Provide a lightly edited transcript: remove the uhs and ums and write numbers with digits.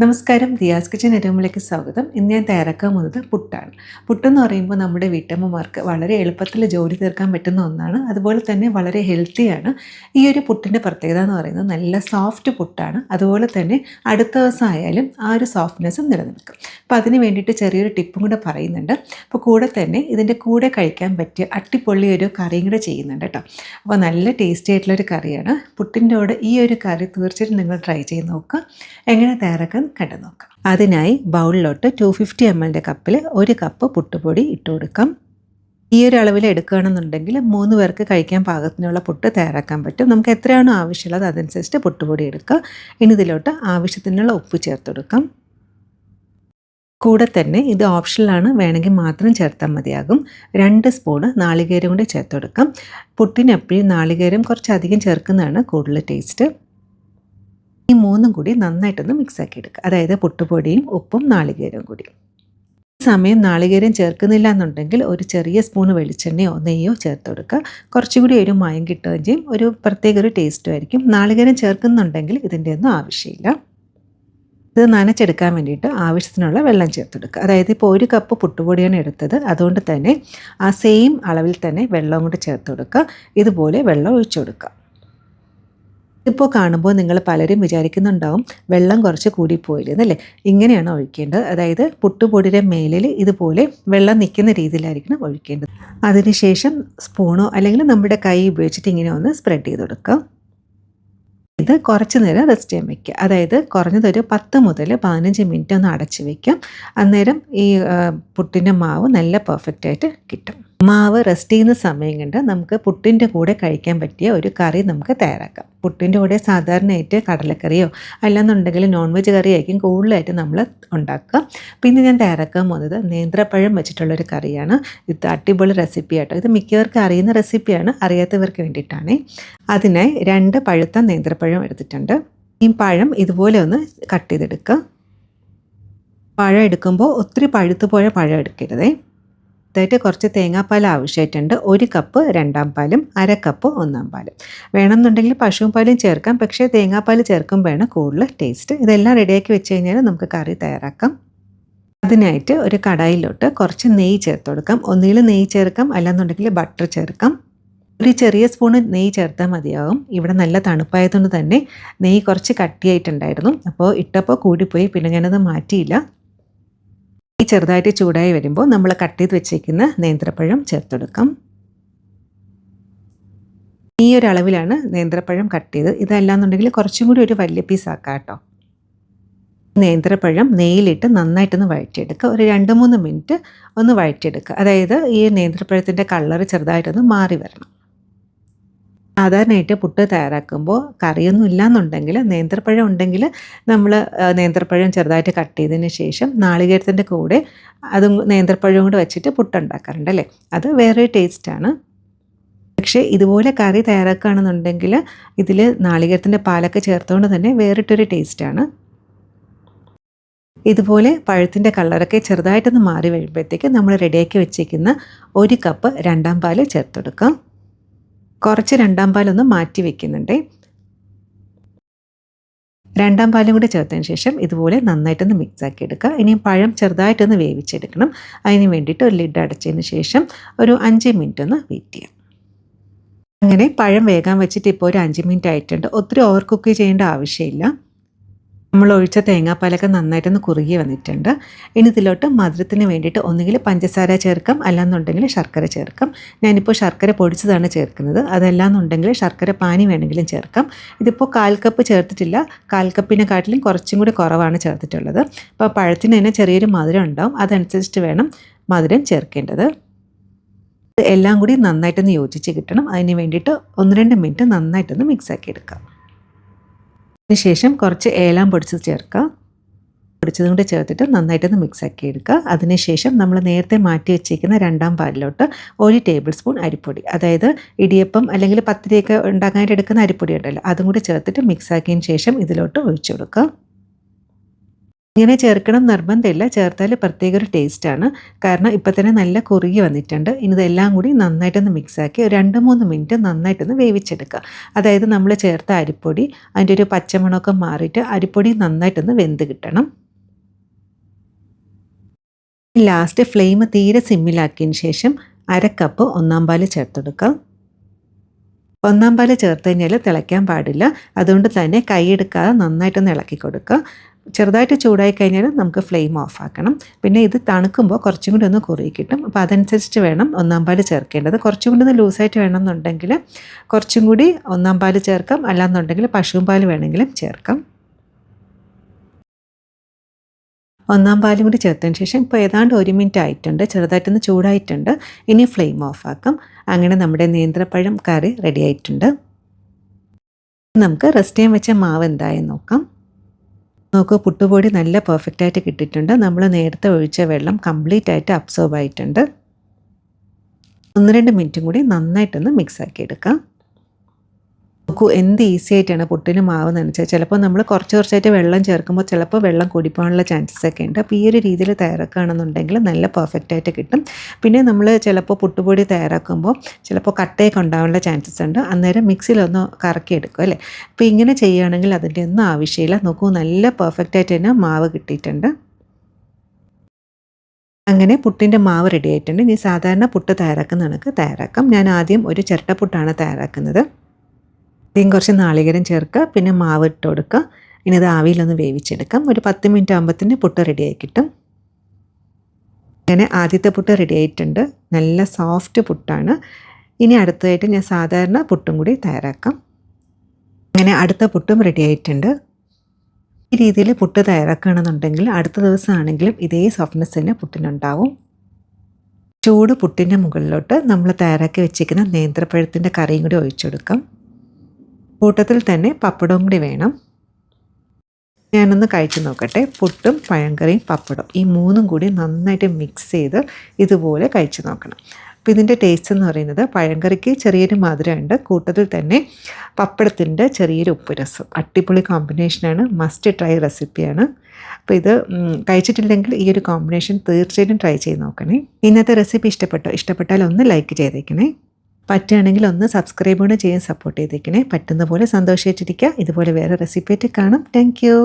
നമസ്കാരം, ദിയാസ് കിച്ചൻ റൂമിലേക്ക് സ്വാഗതം. ഇന്ന് ഞാൻ തയ്യാറാക്കാൻ പോകുന്നത് പുട്ടാണ്. പുട്ടെന്ന് പറയുമ്പോൾ നമ്മുടെ വീട്ടമ്മമാർക്ക് വളരെ എളുപ്പത്തിൽ ജോലി തീർക്കാൻ പറ്റുന്ന ഒന്നാണ്. അതുപോലെ തന്നെ വളരെ ഹെൽത്തിയാണ്. ഈ ഒരു പുട്ടിൻ്റെ പ്രത്യേകത എന്ന് പറയുന്നത് നല്ല സോഫ്റ്റ് പുട്ടാണ്. അതുപോലെ തന്നെ അടുത്ത ദിവസം ആയാലും ആ ഒരു സോഫ്റ്റ്നെസ്സും നിലനിൽക്കും. അപ്പോൾ അതിന് വേണ്ടിയിട്ട് ചെറിയൊരു ടിപ്പും കൂടെ പറയുന്നുണ്ട്. അപ്പോൾ കൂടെ തന്നെ ഇതിൻ്റെ കൂടെ കഴിക്കാൻ പറ്റിയ അട്ടിപ്പൊള്ളി ഒരു കറിയും കൂടെ ചെയ്യുന്നുണ്ട് കേട്ടോ. അപ്പോൾ നല്ല ടേസ്റ്റി ആയിട്ടുള്ളൊരു കറിയാണ്. പുട്ടിൻ്റെ കൂടെ ഈ ഒരു കറി തീർച്ചയായിട്ടും നിങ്ങൾ ട്രൈ ചെയ്ത് നോക്കുക. എങ്ങനെ തയ്യാറാക്കാൻ കണ്ടു നോക്കാം. അതിനായി ബൗളിലോട്ട് 250 ml കപ്പിൽ 1 കപ്പ് പുട്ടുപൊടി ഇട്ട് കൊടുക്കാം. ഈ ഒരു അളവിൽ എടുക്കുകയാണെന്നുണ്ടെങ്കിൽ 3 പേർക്ക് കഴിക്കാൻ പാകത്തിനുള്ള പുട്ട് തയ്യാറാക്കാൻ പറ്റും. നമുക്ക് എത്രയാണോ ആവശ്യമുള്ളത് അതനുസരിച്ച് പുട്ടുപൊടി എടുക്കുക. ഇനി ഇതിലോട്ട് ആവശ്യത്തിനുള്ള ഉപ്പ് ചേർത്ത് കൊടുക്കാം. കൂടെ തന്നെ ഇത് ഓപ്ഷനിലാണ്, വേണമെങ്കിൽ മാത്രം ചേർത്താൽ മതിയാകും. 2 സ്പൂണ് നാളികേരം കൂടി ചേർത്ത് കൊടുക്കാം. പുട്ടിന് എപ്പോഴും നാളികേരം കുറച്ചധികം ചേർക്കുന്നതാണ് കൂടുതൽ ടേസ്റ്റ്. ഈ മൂന്നും കൂടി നന്നായിട്ടൊന്ന് മിക്സാക്കി എടുക്കുക. അതായത് പുട്ടുപൊടിയും ഉപ്പും നാളികേരവും കൂടി. ഈ സമയം നാളികേരം ചേർക്കുന്നില്ല എന്നുണ്ടെങ്കിൽ ഒരു ചെറിയ സ്പൂൺ വെളിച്ചെണ്ണയോ നെയ്യോ ചേർത്ത് കൊടുക്കുക. കുറച്ചുകൂടി ഒരു മയം കിട്ടുകയും ചെയ്യും. ഒരു പ്രത്യേക ഒരു ടേസ്റ്റും ആയിരിക്കും. നാളികേരം ചേർക്കുന്നുണ്ടെങ്കിൽ ഇതിൻ്റെ ഒന്നും ആവശ്യമില്ല. ഇത് നനച്ചെടുക്കാൻ വേണ്ടിയിട്ട് ആവശ്യത്തിനുള്ള വെള്ളം ചേർത്തെടുക്കുക. അതായത് ഇപ്പോൾ 1 കപ്പ് പുട്ടുപൊടിയാണ് എടുത്തത്. അതുകൊണ്ട് തന്നെ ആ സെയിം അളവിൽ തന്നെ വെള്ളം കൂടി ചേർത്ത് കൊടുക്കുക. ഇതുപോലെ വെള്ളം ഒഴിച്ചു കൊടുക്കുക. ഇപ്പോൾ കാണുമ്പോൾ നിങ്ങൾ പലരും വിചാരിക്കുന്നുണ്ടാവും വെള്ളം കുറച്ച് കൂടിപ്പോയില്ലെന്നല്ലേ. ഇങ്ങനെയാണ് ഒഴിക്കേണ്ടത്. അതായത് പുട്ടുപൊടിയുടെ മേലിൽ ഇതുപോലെ വെള്ളം നിൽക്കുന്ന രീതിയിലായിരിക്കണം ഒഴിക്കേണ്ടത്. അതിനുശേഷം സ്പൂണോ അല്ലെങ്കിൽ നമ്മുടെ കൈ ഉപയോഗിച്ചിട്ട് ഇങ്ങനെ ഒന്ന് സ്പ്രെഡ് ചെയ്ത് കൊടുക്കുക. ഇത് കുറച്ച് നേരം റെസ്റ്റ് ചെയ്യാൻ വയ്ക്കുക. അതായത് കുറഞ്ഞതൊരു 10 മുതൽ 15 മിനിറ്റ് ഒന്ന് അടച്ച് വയ്ക്കാം. അന്നേരം ഈ പുട്ടിൻ്റെ മാവ് നല്ല പെർഫെക്റ്റ് ആയിട്ട് കിട്ടും. മാവ് റെസ്റ്റ് ചെയ്യുന്ന സമയം കൊണ്ട് നമുക്ക് പുട്ടിൻ്റെ കൂടെ കഴിക്കാൻ പറ്റിയ ഒരു കറി നമുക്ക് തയ്യാറാക്കാം. പുട്ടിൻ്റെ കൂടെ സാധാരണയായിട്ട് കടലക്കറിയോ അല്ലാന്നുണ്ടെങ്കിൽ നോൺ വെജ് കറി ആയിരിക്കും കൂടുതലായിട്ട് നമ്മൾ ഉണ്ടാക്കുക. പിന്നെ ഞാൻ തയ്യാറാക്കാൻ പോകുന്നത് നേന്ത്രപ്പഴം വെച്ചിട്ടുള്ളൊരു കറിയാണ്. ഇത് അടിപൊളി റെസിപ്പി ആട്ടോ. ഇത് മിക്കവർക്കും അറിയുന്ന റെസിപ്പിയാണ്, അറിയാത്തവർക്ക് വേണ്ടിയിട്ടാണ്. അതിനായി 2 പഴുത്ത നേന്ത്രപ്പഴം എടുത്തിട്ടുണ്ട്. ഈ പഴം ഇതുപോലെ ഒന്ന് കട്ട് ചെയ്തെടുക്കുക. പഴം എടുക്കുമ്പോൾ ഒത്തിരി പഴുത്തു പോയ പഴം എടുക്കരുതേ. ായിട്ട് കുറച്ച് തേങ്ങാപ്പാൽ ആവശ്യമായിട്ടുണ്ട്. 1 കപ്പ് 2ാം പാലും 1/2 കപ്പ് 1ാം പാലും. വേണമെന്നുണ്ടെങ്കിൽ പശുവും പാലും ചേർക്കാം, പക്ഷേ തേങ്ങാപ്പാൽ ചേർക്കുമ്പോഴാണ് കൂടുതൽ ടേസ്റ്റ്. ഇതെല്ലാം റെഡിയാക്കി വെച്ച് കഴിഞ്ഞാൽ നമുക്ക് കറി തയ്യാറാക്കാം. അതിനായിട്ട് ഒരു കടായിലോട്ട് കുറച്ച് നെയ്യ് ചേർത്ത് കൊടുക്കാം. ഒന്നുകിൽ നെയ്യ് ചേർക്കാം, അല്ലാന്നുണ്ടെങ്കിൽ ബട്ടർ ചേർക്കാം. ഒരു ചെറിയ സ്പൂണ് നെയ്യ് ചേർത്താൽ മതിയാകും. ഇവിടെ നല്ല തണുപ്പായതുകൊണ്ട് തന്നെ നെയ്യ് കുറച്ച് കട്ടിയായിട്ടുണ്ടായിരുന്നു. അപ്പോൾ ഇട്ടപ്പോൾ കൂടിപ്പോയി, പിന്നെ ഞാനത് മാറ്റിയില്ല. ഈ ചെറുതായിട്ട് ചൂടായി വരുമ്പോൾ നമ്മൾ കട്ട് ചെയ്ത് വെച്ചേക്കുന്ന നേന്ത്രപ്പഴം ചേർത്തെടുക്കാം. ഈ ഒരു അളവിലാണ് നേന്ത്രപ്പഴം കട്ട് ചെയ്ത്. ഇതല്ലാന്നുണ്ടെങ്കിൽ കുറച്ചും കൂടി ഒരു വലിയ പീസ് ആക്കാം കേട്ടോ. നേന്ത്രപ്പഴം നെയ്യിലിട്ട് നന്നായിട്ടൊന്ന് വഴറ്റിയെടുക്കുക. ഒരു 2-3 മിനിറ്റ് ഒന്ന് വഴറ്റിയെടുക്കുക. അതായത് ഈ നേന്ത്രപ്പഴത്തിൻ്റെ കളർ ചെറുതായിട്ടൊന്ന് മാറി വരണം. സാധാരണയായിട്ട് പുട്ട് തയ്യാറാക്കുമ്പോൾ കറിയൊന്നും ഇല്ലയെന്നുണ്ടെങ്കിൽ നേന്ത്രപ്പഴം ഉണ്ടെങ്കിൽ നമ്മൾ നേന്ത്രപ്പഴം ചെറുതായിട്ട് കട്ട് ചെയ്തതിന് ശേഷം നാളികേരത്തിൻ്റെ കൂടെ അതും നേന്ത്രപ്പഴവും കൂടെ വെച്ചിട്ട് പുട്ടുണ്ടാക്കാറുണ്ട് അല്ലേ. അത് വേറൊരു ടേസ്റ്റാണ്. പക്ഷേ ഇതുപോലെ കറി തയ്യാറാക്കുകയാണെന്നുണ്ടെങ്കിൽ ഇതിൽ നാളികേരത്തിൻ്റെ പാലൊക്കെ ചേർത്തുകൊണ്ട് തന്നെ വേറിട്ടൊരു ടേസ്റ്റാണ്. ഇതുപോലെ പഴത്തിൻ്റെ കളറൊക്കെ ചെറുതായിട്ടൊന്ന് മാറി വരുമ്പോഴത്തേക്ക് നമ്മൾ റെഡിയാക്കി വെച്ചേക്കുന്ന 1 കപ്പ് 2ാം പാൽ ചേർത്തെടുക്കാം. കുറച്ച് 2ാം പാലൊന്ന് മാറ്റി വെക്കുന്നുണ്ട്. 2ാം പാലും കൂടി ചേർത്തതിന് ശേഷം ഇതുപോലെ നന്നായിട്ടൊന്ന് മിക്സാക്കി എടുക്കുക. ഇനി പഴം ചെറുതായിട്ടൊന്ന് വേവിച്ചെടുക്കണം. അതിന് വേണ്ടിയിട്ട് ഒരു ലിഡ് അടച്ചതിന് ശേഷം ഒരു 5 മിനിറ്റ് ഒന്ന് വെയിറ്റ് ചെയ്യാം. അങ്ങനെ പഴം വേകാൻ വെച്ചിട്ട് ഇപ്പോൾ ഒരു 5 മിനിറ്റ് ആയിട്ടുണ്ട്. ഒത്തിരി ഓവർ കുക്ക് ചെയ്യേണ്ട ആവശ്യമില്ല. നമ്മൾ ഒഴിച്ച തേങ്ങാപ്പാലൊക്കെ നന്നായിട്ടൊന്ന് കുറുകി വന്നിട്ടുണ്ട്. ഇനി ഇതിലോട്ട് മധുരത്തിന് വേണ്ടിയിട്ട് ഒന്നുകിൽ പഞ്ചസാര ചേർക്കാം, അല്ലാന്നുണ്ടെങ്കിൽ ശർക്കര ചേർക്കാം. ഞാനിപ്പോൾ ശർക്കര പൊടിച്ചതാണ് ചേർക്കുന്നത്. അതല്ലാന്നുണ്ടെങ്കിൽ ശർക്കര പാനി വേണമെങ്കിലും ചേർക്കാം. ഇതിപ്പോൾ 1/4 കപ്പ് ചേർത്തിട്ടില്ല. 1/4 കപ്പിനെക്കാട്ടിലും കുറച്ചും കൂടി കുറവാണ് ചേർത്തിട്ടുള്ളത്. അപ്പോൾ പഴത്തിന് തന്നെ ചെറിയൊരു മധുരം ഉണ്ടാവും. അതനുസരിച്ചിട്ട് വേണം മധുരം ചേർക്കേണ്ടത്. എല്ലാം കൂടി നന്നായിട്ടൊന്ന് യോജിച്ച് കിട്ടണം. അതിന് വേണ്ടിയിട്ട് 1-2 മിനിറ്റ് നന്നായിട്ടൊന്ന് മിക്സാക്കി എടുക്കാം. അതിനുശേഷം കുറച്ച് ഏലം പൊടിച്ചത് ചേർക്കുക. പൊടിച്ചതും കൂടെ ചേർത്തിട്ട് നന്നായിട്ടൊന്ന് മിക്സാക്കി എടുക്കുക. അതിനുശേഷം നമ്മൾ നേരത്തെ മാറ്റി വെച്ചിരിക്കുന്ന 2ാം പാലിലോട്ട് 1 ടേബിൾ സ്പൂൺ അരിപ്പൊടി, അതായത് ഇടിയപ്പം അല്ലെങ്കിൽ പത്തിരിയൊക്കെ ഉണ്ടാക്കാനായിട്ട് എടുക്കുന്ന അരിപ്പൊടി ഉണ്ടല്ലോ, അതും കൂടി ചേർത്തിട്ട് മിക്സാക്കിയതിന് ശേഷം ഇതിലോട്ട് ഒഴിച്ചു കൊടുക്കുക. ഇങ്ങനെ ചേർക്കണം നിർബന്ധമില്ല, ചേർത്താൽ പ്രത്യേക ഒരു ടേസ്റ്റാണ്. കാരണം ഇപ്പം തന്നെ നല്ല കുറുകി വന്നിട്ടുണ്ട്. ഇനി ഇതെല്ലാം കൂടി നന്നായിട്ടൊന്ന് മിക്സാക്കി ഒരു 2-3 മിനിറ്റ് നന്നായിട്ടൊന്ന് വേവിച്ചെടുക്കുക. അതായത് നമ്മൾ ചേർത്ത അരിപ്പൊടി അതിൻ്റെ ഒരു പച്ചമണമൊക്കെ മാറിയിട്ട് അരിപ്പൊടി നന്നായിട്ടൊന്ന് വെന്ത് കിട്ടണം. ലാസ്റ്റ് ഫ്ലെയിം തീരെ സിമ്മിലാക്കിയതിന് ശേഷം 1/2 കപ്പ് ഒന്നാം പാൽ ചേർത്തെടുക്കാം. ഒന്നാം പാൽ ചേർത്ത് കഴിഞ്ഞാൽ തിളയ്ക്കാൻ പാടില്ല. അതുകൊണ്ട് തന്നെ കൈയെടുക്കാതെ നന്നായിട്ടൊന്ന് ഇളക്കി കൊടുക്കുക. ചെറുതായിട്ട് ചൂടായി കഴിഞ്ഞാൽ നമുക്ക് ഫ്ലെയിം ഓഫ് ആക്കണം. പിന്നെ ഇത് തണുക്കുമ്പോൾ കുറച്ചും കൂടി ഒന്ന് കുറുകി കിട്ടും. അപ്പോൾ അതനുസരിച്ച് വേണം ഒന്നാം പാൽ ചേർക്കേണ്ടത്. കുറച്ചും കൂടി ഒന്ന് ലൂസായിട്ട് വേണമെന്നുണ്ടെങ്കിൽ കുറച്ചും കൂടി ഒന്നാം പാൽ ചേർക്കാം. അല്ലാന്നുണ്ടെങ്കിൽ പശുവും പാൽ വേണമെങ്കിലും ചേർക്കാം. ഒന്നാം പാലും കൂടി ചേർത്തതിന് ശേഷം ഇപ്പോൾ ഏതാണ്ട് 1 മിനിറ്റ് ആയിട്ടുണ്ട്. ചെറുതായിട്ടൊന്ന് ചൂടായിട്ടുണ്ട്. ഇനി ഫ്ലെയിം ഓഫ് ആക്കാം. അങ്ങനെ നമ്മുടെ നേന്ത്രപ്പഴം കറി റെഡി ആയിട്ടുണ്ട്. നമുക്ക് റെസ്റ്റ് ചെയ്യാൻ വെച്ച മാവ് എന്തായെന്ന് നോക്കാം. നോക്കൂ, പുട്ടുപൊടി നല്ല പെർഫെക്റ്റായിട്ട് കിട്ടിയിട്ടുണ്ട്. നമ്മൾ നേരത്തെ ഒഴിച്ച വെള്ളം കംപ്ലീറ്റ് ആയിട്ട് അബ്സോർബ് ആയിട്ടുണ്ട്. 1-2 മിനിറ്റും കൂടി നന്നായിട്ടൊന്ന് മിക്സ് ആക്കി എടുക്കാം. നോക്കൂ, എന്ത് ഈസി ആയിട്ടാണ് പുട്ടിന് മാവ് നനച്ചത്. ചിലപ്പോൾ നമ്മൾ കുറച്ചായിട്ട് വെള്ളം ചേർക്കുമ്പോൾ ചിലപ്പോൾ വെള്ളം കൂടിപ്പോകാനുള്ള ചാൻസസ് ഒക്കെ ഉണ്ട്. അപ്പോൾ ഈ ഒരു രീതിയിൽ തയ്യാറാക്കുകയാണെന്നുണ്ടെങ്കിൽ നല്ല പെർഫെക്റ്റായിട്ട് കിട്ടും. പിന്നെ നമ്മൾ ചിലപ്പോൾ പുട്ടുപൊടി തയ്യാറാക്കുമ്പോൾ ചിലപ്പോൾ കട്ടയൊക്കെ ഉണ്ടാകാനുള്ള ചാൻസസ് ഉണ്ട്. അന്നേരം മിക്സിയിലൊന്ന് കറക്കിയെടുക്കും അല്ലേ. അപ്പോൾ ഇങ്ങനെ ചെയ്യുകയാണെങ്കിൽ അതിൻ്റെ ഒന്നും ആവശ്യമില്ല. നോക്കൂ, നല്ല പെർഫെക്റ്റായിട്ട് തന്നെ മാവ് കിട്ടിയിട്ടുണ്ട്. അങ്ങനെ പുട്ടിൻ്റെ മാവ് റെഡി ആയിട്ടുണ്ട്. ഇനി സാധാരണ പുട്ട് തയ്യാറാക്കുന്ന കണക്ക് തയ്യാറാക്കാം. ഞാൻ ആദ്യം ഒരു ചിരട്ടപ്പുട്ടാണ് തയ്യാറാക്കുന്നത്. ആദ്യം കുറച്ച് നാളികേരം ചേർക്കുക, പിന്നെ മാവ് ഇട്ട് കൊടുക്കുക. ഇനി ഇത് ആവിയിലൊന്ന് വേവിച്ചെടുക്കാം. ഒരു 10 മിനിറ്റ് ആകുമ്പോഴത്തേന് പുട്ട് റെഡിയായി കിട്ടും. അങ്ങനെ ആദ്യത്തെ പുട്ട് റെഡി ആയിട്ടുണ്ട്. നല്ല സോഫ്റ്റ് പുട്ടാണ്. ഇനി അടുത്തതായിട്ട് ഞാൻ സാധാരണ പുട്ടും കൂടി തയ്യാറാക്കാം. അങ്ങനെ അടുത്ത പുട്ടും റെഡി ആയിട്ടുണ്ട്. ഈ രീതിയിൽ പുട്ട് തയ്യാറാക്കുകയാണെന്നുണ്ടെങ്കിൽ അടുത്ത ദിവസമാണെങ്കിലും ഇതേ സോഫ്റ്റ്നെസ് തന്നെ പുട്ടിനുണ്ടാവും. ചൂട് പുട്ടിൻ്റെ മുകളിലോട്ട് നമ്മൾ തയ്യാറാക്കി വെച്ചിരിക്കുന്ന നേന്ത്രപ്പഴത്തിൻ്റെ കറിയും കൂടി ഒഴിച്ചെടുക്കാം. കൂട്ടത്തിൽ തന്നെ പപ്പടവും കൂടി വേണം. ഞാനൊന്ന് കഴിച്ചു നോക്കട്ടെ. പുട്ടും പഴങ്കറിയും പപ്പടം ഈ മൂന്നും കൂടി നന്നായിട്ട് മിക്സ് ചെയ്ത് ഇതുപോലെ കഴിച്ചു നോക്കണം. അപ്പോൾ ഇതിൻ്റെ ടേസ്റ്റ് എന്ന് പറയുന്നത് പഴങ്കറിക്ക് ചെറിയൊരു മധുരമുണ്ട്, കൂട്ടത്തിൽ തന്നെ പപ്പടത്തിൻ്റെ ചെറിയൊരു ഉപ്പുരസം. അടിപൊളി കോമ്പിനേഷനാണ്. മസ്റ്റ് ട്രൈ റെസിപ്പിയാണ്. അപ്പോൾ ഇത് കഴിച്ചിട്ടില്ലെങ്കിൽ ഈ ഒരു കോമ്പിനേഷൻ തീർച്ചയായിട്ടും ട്രൈ ചെയ്ത് നോക്കണേ. ഇന്നത്തെ റെസിപ്പി ഇഷ്ടപ്പെട്ടാൽ ഒന്ന് ലൈക്ക് ചെയ്തേക്കണേ. പറ്റുകയാണെങ്കിൽ ഒന്ന് സബ്സ്ക്രൈബ് കൂടെ ചെയ്യാൻ സപ്പോർട്ട് ചെയ്തേക്കണേ. പറ്റുന്ന പോലെ സന്തോഷിച്ചിരിക്കുക. ഇതുപോലെ വേറെ റെസിപ്പി ആയിട്ട് കാണാം. Thank you.